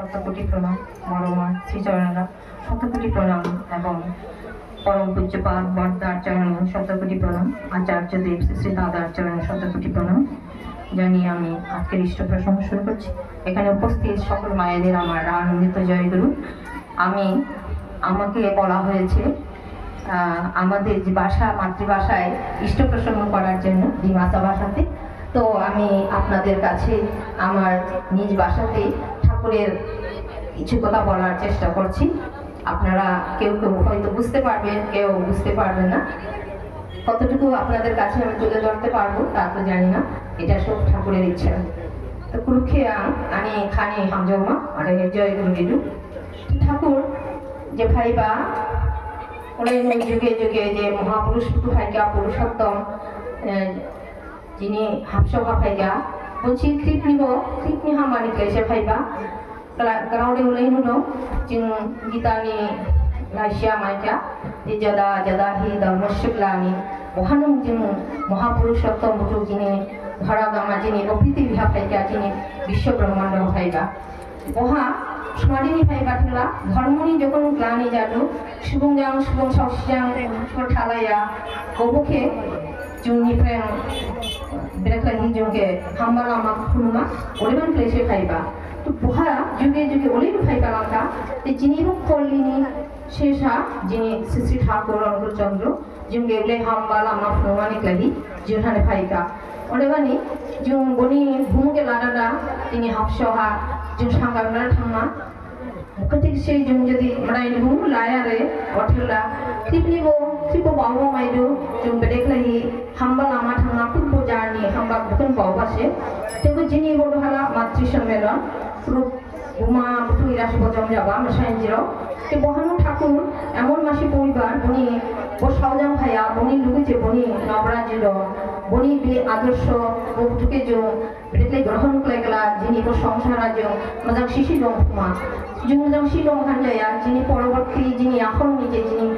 শতকোটি প্রণাম। বড় মা শ্রীচরণরা শতকোটি প্রণাম এবং পরম পূজ্যপাদ বরদার চরণে শতকোটি প্রণাম। আচার্যদেব শ্রী দাদার চরণে শতকোটি প্রণাম জানিয়ে আমি আজকের ইষ্ট প্রসঙ্গ শুরু করছি। এখানে উপস্থিত সকল মায়েদের আমার আনন্দিত জয়গুরু। আমাকে বলা হয়েছে আমাদের যে ভাষা মাতৃভাষায় ইষ্ট প্রসঙ্গ করার জন্য ডিমাসা ভাষাতে। তো আমি আপনাদের কাছে আমার নিজ ভাষাতে ঠাকুরের কিছু কথা বলার চেষ্টা করছি। আপনারা কেউ কেউ হয়তো বুঝতে পারবেন, কেউ বুঝতে পারবেন না। কতটুকু আপনাদের কাছে আমি তুলে ধরতে পারবো তা তো জানি না, এটা সব ঠাকুরের ইচ্ছা। তো কুরুক্ষে আমি খানি হামজমা আর জয় গুরু দিদু ঠাকুর যে ভাইবা অনেক যুগে যুগে যে মহাপুরুষ ভাইকা পুরুষোত্তম যিনি হাফসভা ভাইকা বলছি কৃপনি হামানি ক্লেশে ভাইবা গ্রাউন্ডে উলাই নুনো जों गीतानि लाइसिया माइका जदा जदा हि धर्मस्यग्लानि बहानं जों महापुरुषोत्तम बुथु जिनि धरा गामा जिनि प्रकृति बिहा फाइका जिनि विश्व ब्रह्मांड फाइका बहा समाधिनि फाइका थला धर्मनि जखन ग्लानि जादु सुबुंजां सुबुं सावसिजां थालाया गबोखे जोंनिफ्राय बेराख्लानि जोंके हामबा लामा खुलुमा ओरैबान क्लेशे फाइबा तो बहा जुगे जुगे ओलिन फाइका लांका जिनि रूप कलिनी शेषा जिनि श्री ठाकुर अनुकूल चंद्र जोंगे उले हामबा लामा खुलुमानि क्लाहि जोंहाने फाइका ओरैबानि जों बनि भुमुके लादादा जिनि हाफसहा जों सांगारना थांमा मुखति से जों जदि मरायनि भुमु लायारे अथला त्रिपो बावो माइदु जों बेदेखलाहि हामबा लामा थांमा पुरबो जारनि हामबा बुथुन बावबासे तेबो जिनि बडहाला मातृ सम्मेलन रूप बुमा बुथु इरासि बजम जाबा मसाइनजिरो ते बहानु ठाकुर एमन मासि परिबार बनि बसावजां भाया बनि लुगुजे बनि नवराजिरो बनि बे आदर्श बुथुके जो बेदेखलाइ ग्रहण कलायगला जिनि बो संसारा जो मोजां सिसि दं मा जों मोजां सि दं हानजाया जिनि परबर्ती जिनि आखन निजे जिनि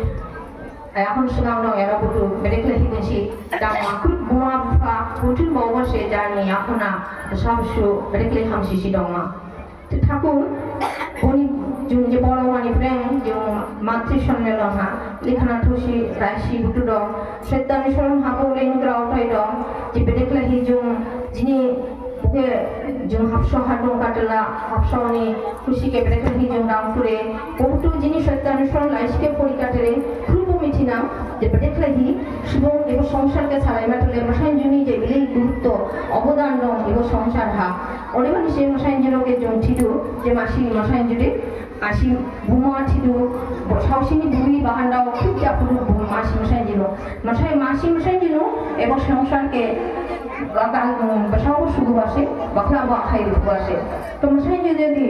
এখন সুগাম দং এরা বুটু বেরেকলে হিগেছি দাম মাকুট বুমা বুফা বুটুন বাওবাসে জানি আপনা সাবসু বেরেকলে হামসিসি দংমা তো ঠাকুর উনি যে বড় মানি প্রেম যে মাতৃ সম্মেলন হা লেখানা ঠুসি রাশি বুটু দং সত্যানি শরণ হাবো লেনগ্রা অটাই দং যে বেরেকলে হি যিনি বুকে जों हाफसहा दं काटला हाफसहानि खुसिके बेरेकले हि जों दामपुरे बहुतु जिनि सत्यानुसरण लाइसिके परिकाटेरे खुलबो मिथिना जे बेरेकले हि सुबुं एबो संसारके सालायमाटले मसाइनजुनि जे बिले गुरुत्व अबदान दं एबो संसार हा ओरैबानि से मसाइनजुरोके जों थिदु जे मासि मसाइनजुरि आसि बुमा थिदु सावसिनि दुइ बाहान्दाव खुब जापुरु मासि मासि मसाइनजुनो एबो संसारके bersama suku basi, bakal buat hari itu basi. Kemudian jadi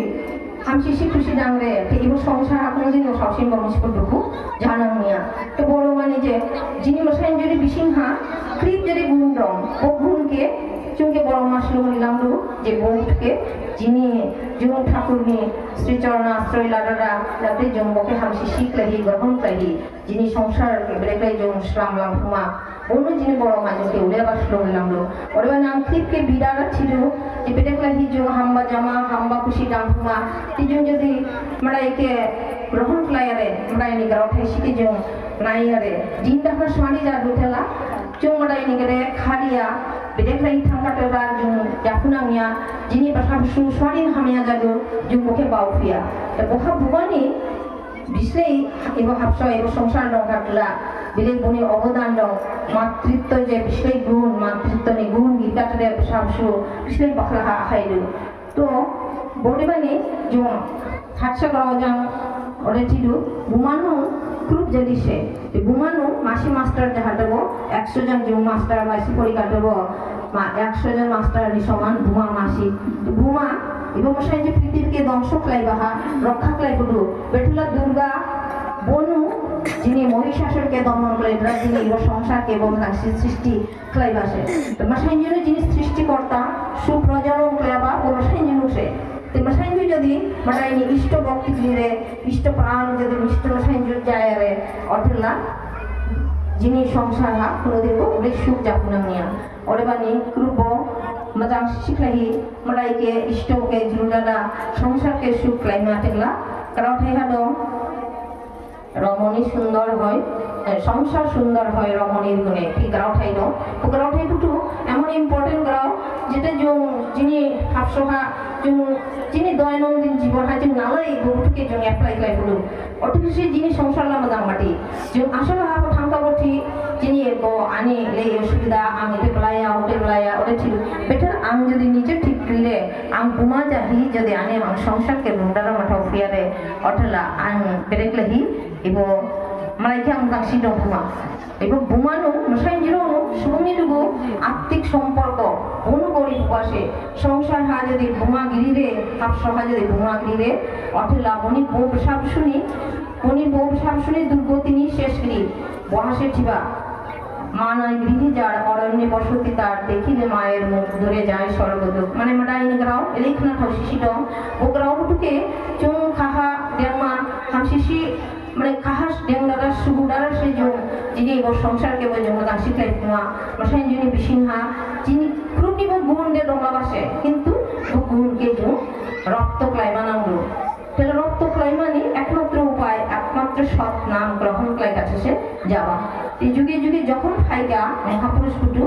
hamsi si kusi dangre, ibu songsa aku nanti no sausin bagus perduku, jangan niya. Keboro mani je, jini masain jadi bisingha, krip jadi gundong, gun ke, cungke boro maslu hilang dulu, je gun ke, jini jung Thakur ni Sri Charana Sri Ladara, nanti jung boke hamsi si lagi, gerhon lagi, jini songsar berekai jung Islam langkuma. অন্য যিনি বড় মাঝে উড়ে আবার slow হলাম ওরে নাংক্লিপকে বিদারা ছিল যে বেটেকলা হিজো হাম্বা জামা হাম্বা খুশি ডাংফুমা তিজন যদি আমরা একে গ্রহণ ক্লায়ারে আমরা এনি গাও ঠাইসিকে জং নাইয়ারে জিনটা আমরা সানি যা দুটেলা জং আমরা এনি গরে খাড়িয়া বেটেকলা হি থাকাটেলা জং জাফুনামিয়া যিনি বাসা সু সানি হামিয়া জাগো জং মুখে বাউফিয়া তা বহা ভুবানি বিশেই এবং হাফসা এবং সংসার দং কাটলা বিলে বনি অবদান দং মাতৃত্ব যে বিশেই গুণ মাতৃত্ব নি গুণ গীতাটারে সাবসু বিশেই বাখলা হাইলু তো বড়িবানি যে হাটসা গাওজাং ওরে চিদু বুমানো গ্রুপ যদি সে বুমানো মাসি মাস্টার যাহা দেব 100 জন যে মাস্টার মাসি পরীক্ষা দেব 100 জন মাস্টার নি সমান বুমা মাসি বুমা এবং মশাই যে পৃথিবীকে ধ্বংস ক্লাইবাহা রক্ষা ক্লাইবুদু বেঠুলা দুর্গা বনু যিনি মহিষাসুরকে দমন করেন যিনি সংসারকে এবং সৃষ্টি ক্লাইবাসে তো মশাই যিনি সৃষ্টিকর্তা সুপ্রজনন ক্লাইবা ও মশাই সে তো মশাই যদি মানে ইষ্ট ভক্তি দিলে ইষ্ট প্রাণ যদি ইষ্ট মশাই যায় রে অঠলা যিনি সংসার হা কোনোদিন সুখ যাপন নিয়া ওরে বানি কৃপ मोजां सिख्लाहि मलाइके इष्टके जुलदाना संसारके सुख लाइमा तेगला ग्राउथाइहा दं रमणी सुंदर হয় সংসার সুন্দর হয় রমণীর গুণে কি গ্রাউথাই দं গ্রাউথাই দুটো এমন ইম্পর্টেন্ট গ্রাউ যেটা যিনি হাফসহা যিনি দৈনন্দিন জীবন जों नालाय बहुतके जों एप्लाइ खालामो अटिसे जिनि संसार मोजां माटी जों आसल हाबो थांकाबोथि जिनि गो आनि ले असुबिदा आं इते बलाया ओटे थिल बेटर आं जदि निजे ठीक करिले आं बुमा जाहि जदि आनि आं संसार के रुंडारा माथाव फियारे अटला आं बेरेक्लाहि इबो मालायके आं दांसि दं बुमा इबो बुमानो मसाइन जिरोनो सुबुंनि दुगु आर्थिक सम्पर्क অনুগরিব বসে সংসার হা যদি বুমাগিরি রে হাফসহা যদি বুমাগিরি রে অঠেলা মনি বউ সাপ শুনি দুর্গতিনি শেষগিরি বহাসে ঠিবা মা নয় গৃহী যার অরণ্যে বসতি তার দেখিলে মায়ের মুখ ধরে যায় স্বর্গদূত মানে মাডাইনি গ্রাও এলিখনা ঠসিসি দং ও গ্রাও টুকে চুং খাহা দেমা হামসিসি মানে খাহাস দেংদারা সুগুদারা সে जों जिनि गो संसार के जों मोजां सिख्लाय बुङा मसाइन जिनि बिसिंहा जिनि ग्रुपनिबो गुबुन दे दंलाबासे किन्तु गुबुन के जों रक्त क्लाइमा नांगौ তাহলে রক্ত ক্লাইমানি একমাত্র উপায় একমাত্র সৎ নাম গ্রহণ ক্লাই কাছে যাওয়া এই যুগে যুগে যখন ফাইগা মহাপুরুষ কুটু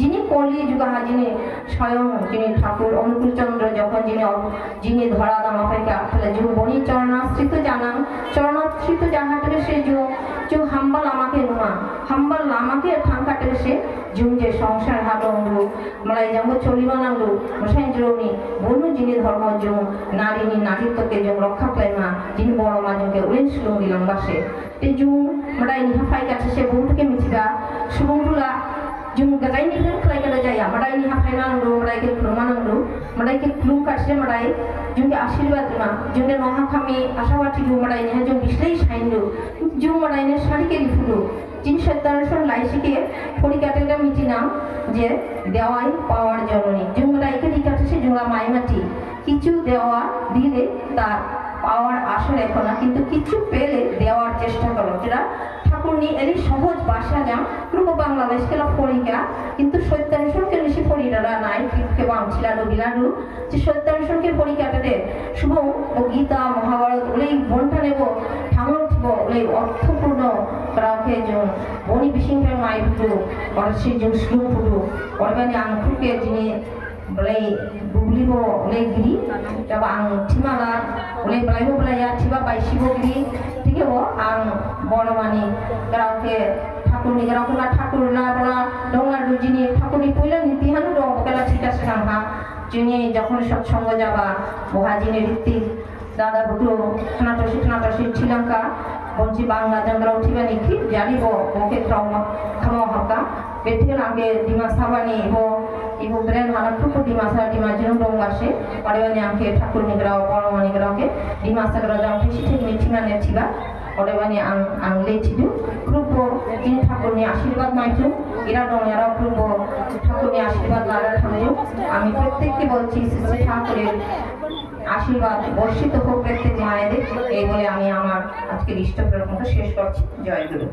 যিনি কলি যুগা যিনি স্বয়ং যিনি ঠাকুর অনুকূল চন্দ্র যখন যিনি ধরা দামা ফাইগা তাহলে যে বনি চরণাশ্রিত জানান চরণাশ্রিত যাহাতে সে যে হাম্বাল আমাকে নুমা হাম্বাল আমাকে ঠাঙ্কাতে সে যে সংসার হাদঙ্গু মালাই যাবো চলিবা নাঙ্গু মশাইন জরুনি বনু যিনি ধর্ম যে নারীনি নারীত্বকে যে রক্ষা ক্লাইমা যিনি বড় মাজকে উলেন সুলুং দিলাম বাসে তে জুং মালাই নিহা ফাই কাছে সে বহুতকে মিथिगा সুবুংগুলা जों गाजाइनिफ्राय खालायगोना जाया मादाय निहा फायनांगौ मादायके खुलुमानांगौ मादायके खुलुम कासे मादाय जोंनि आशीर्वाद मा जोंनि नहा खामि आशावाथि दु मादाय निहा जों बिस्लै साइनदु जों मादायने सारिके लिफुदु जिनि सत्तारसन लाइसिके फरिकाटेगा मिथिना जे देवाय पावार जननी जों मादायके दिकासे जोंला माइमाति किछु देवा दिले तार पावार आशा रेखो ना किन्तु किछु पेले देवार चेष्टा करो जेटा ठाकुरनी एली सहज भाषा जाम पूर्व बांग्लादेश के फरिका किन्तु सत्यानुसन के निशी फरिदारा नाय के बांचिलादु बिलादु जे सत्यानुसन के फरिकाटाते सुबुं ओ गीता महाभारत ओलै घंटा नेबो थांगल थिबो ओलै अर्थपूर्ण ग्राके जों बनि बिसिंफ्राय माइबुदु अरसि जों स्लुं फुदु अरबानि आंखुके जिनि ओलै बुब्लिबो ओलै गिरि जब आं थिमाला ओलै बलायबो बलाया थिबा बायसिबो गिरि ठीक है आं बरमानी ग्राके ठाकुरनि ग्राउला ठाकुरना बला दंला रुजिनि ठाकुरनि पहिला नीतिहानो दं बकेला थिका सिगांहा जोंनि जखन सत्संग जाबा बहाजिनि रीति दादा बुटु खानाटसि श्रीलंका बंसि बांग्ला जंग्राव थिबानि कि जारिबो बके ट्राउमा खामो हाबका बेथिगन आगे दिमा साबानि इबो ब्रेन हाना टुकु दिमासा दिमाजिनो दंगासे अरेबानि आंके ठाकुरनि ग्राव बरमानि ग्रावके दिमासा ग्राव जां फिसिथि मिथिना नेथिबा अरेबानि आं लेथिदु ग्रुपो दिन ठाकुरनि आशीर्वाद माइथु इरा दं यारा ग्रुपो ठाकुरनि आशीर्वाद लाना थांजु आमी प्रत्येकके বলছি শ্রী ঠাকুরের आशीर्वाद বর্ষিত হোক প্রত্যেক মায়েদের এই বলে আমি আমার আজকের ইষ্টপ্রকৃত শেষ করছি জয় গুরু।